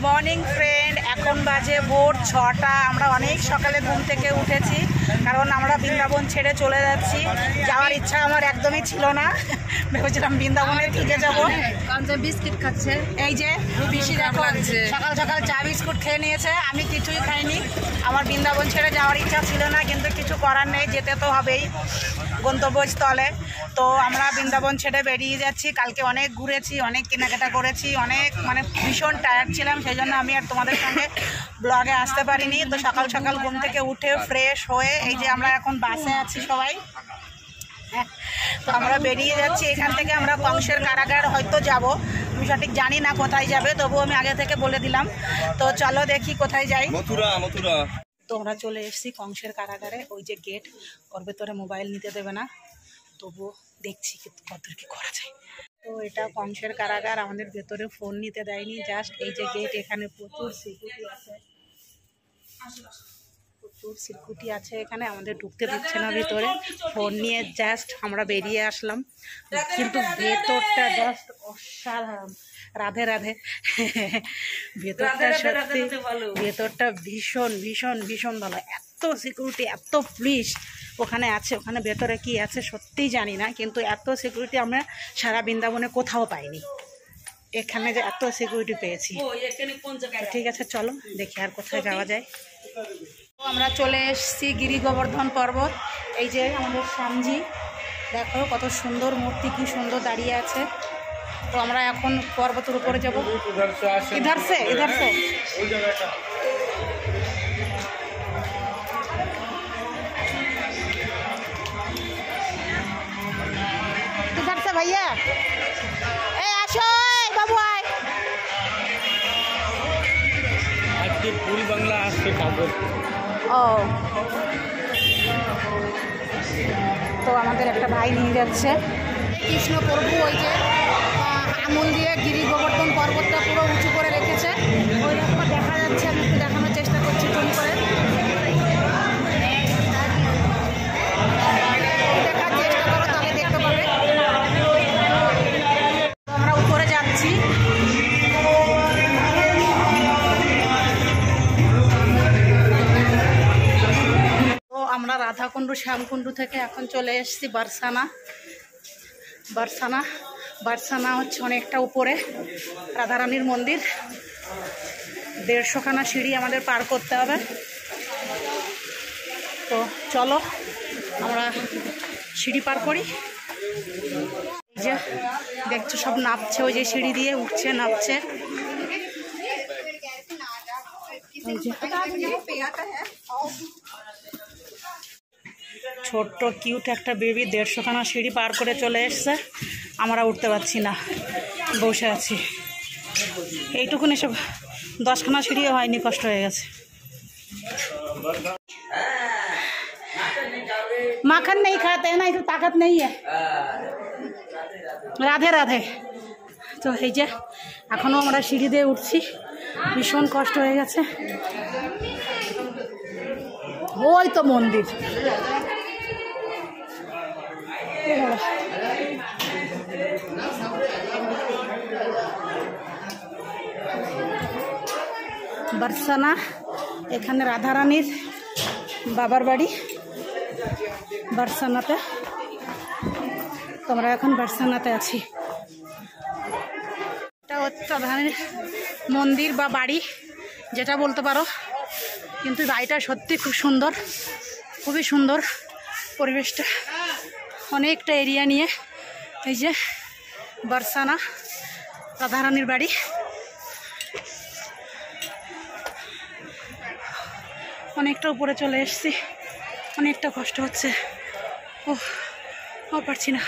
Morning friend, এখন বাজে ভোর 6টা। আমরা অনেক সকালে ঘুম থেকে উঠেছি, কারণ আমরা বৃন্দাবন ছেড়ে চলে যাচ্ছি। যাওয়ার ইচ্ছা আমার একদমই ছিল না, ভেবেছিলাম বৃন্দাবনে থেকে যাবো। বিস্কিট খাচ্ছে, এই যে পিসি দেখো সকাল সকাল চা বিস্কুট খেয়ে নিয়েছে, আমি কিছুই খাইনি। আমার বৃন্দাবন ছেড়ে যাওয়ার ইচ্ছা ছিল না, কিন্তু কিছু করার নেই, যেতে তো হবেই গন্তব্যস্থলে। তো আমরা বৃন্দাবন ছেড়ে বেরিয়ে যাচ্ছি। কালকে অনেক ঘুরেছি, অনেক কেনাকাটা করেছি, অনেক ভীষণ টায়ার্ড ছিলাম, সেই জন্য আমি আর তোমাদের সঙ্গে ব্লগে আসতে পারিনি। তো সকাল সকাল ঘুম থেকে উঠে ফ্রেশ হয়ে এই যে আমরা এখন বাসে আছি সবাই। তো আমরা বেরিয়ে যাচ্ছি এখান থেকে। আমরা কংসের কারাগার হয়তো যাব, আমি সঠিক জানি না কোথায় যাবে, তবুও আমি আগে থেকে বলে দিলাম। তো চলো দেখি কোথায় যাই। মথুরা। তো আমরা চলে এসেছি কংসের কারাগারে। ওই যে গেট, ওর ভেতরে মোবাইল নিতে দেবে না, তবুও দেখছি কত কি করা যায়। তো এটা কংসের কারাগার, আমাদের ভেতরে ফোন নিতে দেয়নি। জাস্ট এই যে গেট, এখানে প্রচুর সিকিউরিটি আছে, এখানে আমাদের ঢুকতে দিচ্ছে না ভিতরে। ফোন নিয়ে জাস্ট আমরা বেরিয়ে আসলাম, কিন্তু ভেতরটা জাস্ট অসাধারণ। রাধে রাধে। ভেতরটা সত্যি, ভেতরটা ভীষণ ভীষণ ভীষণ ভালো। এত সিকিউরিটি, এত পুলিশ ওখানে আছে। ওখানে ভেতরে কি আছে সত্যিই জানি না, কিন্তু এত সিকিউরিটি আমরা সারা বৃন্দাবনে কোথাও পাইনি। এখানে যে এত সিকিউরিটি পেয়েছি। ঠিক আছে, চলো দেখি আর কোথায় যাওয়া যায়। আমরা চলে এসেছি গিরি গোবর্ধন পর্বত। এই যে আমাদের স্বামীজি, দেখো কত সুন্দর মূর্তি, কি সুন্দর দাঁড়িয়ে আছে। তো আমরা এখন পর্বতের উপরে যাবো। ইধার সে ভাইয়া, এই আসো বাবু, আয়। আজকে ফুল বাংলা আসছে খবর। ও, তো আমাদের একটা ভাই নিয়ে যাচ্ছে। কৃষ্ণ প্রভু ওই যে আঙুল দিয়ে গিরি গোবর্ধন পর্বতটা পুরো উঁচু করে রেখেছে, ওই রকম দেখা যাচ্ছে। আমি একটু দেখানোর চেষ্টা করছি জুম করে, দেখার চেষ্টা করো, তাহলে দেখতে পাবে। আমরা উপরে যাচ্ছি। আমরা রাধাকুণ্ডু শ্যামকুণ্ডু থেকে এখন চলে এসেছি বারসানা হচ্ছে অনেকটা উপরে রাধারানীর মন্দির। 150খানা সিঁড়ি আমাদের পার করতে হবে। তো চলো আমরা সিঁড়ি পার করি। এই যে দেখছো সব নামছে, ওই যে সিঁড়ি দিয়ে উঠছে নামছে। ছোট্ট কিউট একটা বেবি 150খানা সিঁড়ি পার করে চলে এসছে, আমরা উঠতে পারছি না, বসে আছি। এইটুকুন এসব 10খানা সিঁড়িও হয়নি, কষ্ট হয়ে গেছে। মাখন নেই খাতে না, একটু তাকাত নেই। রাধে রাধে। তো এই যে এখনও আমরা সিঁড়ি দিয়ে উঠছি, ভীষণ কষ্ট হয়ে গেছে। ওই তো মন্দির। বারসানা, এখানে রাধারানীর বাবার বাড়ি বারসানাতে। তোমরা এখন বারসানাতে আছি। এটা হচ্ছে রাধারানীর মন্দির বা বাড়ি, যেটা বলতে পারো। কিন্তু বাড়িটা সত্যি খুব সুন্দর, খুবই সুন্দর পরিবেশটা, অনেকটা এরিয়া নিয়ে। এই যে বারসানা রাধারানীর বাড়ি। অনেকটা উপরে চলে এসেছি, অনেকটা কষ্ট হচ্ছে। ও পারছি না।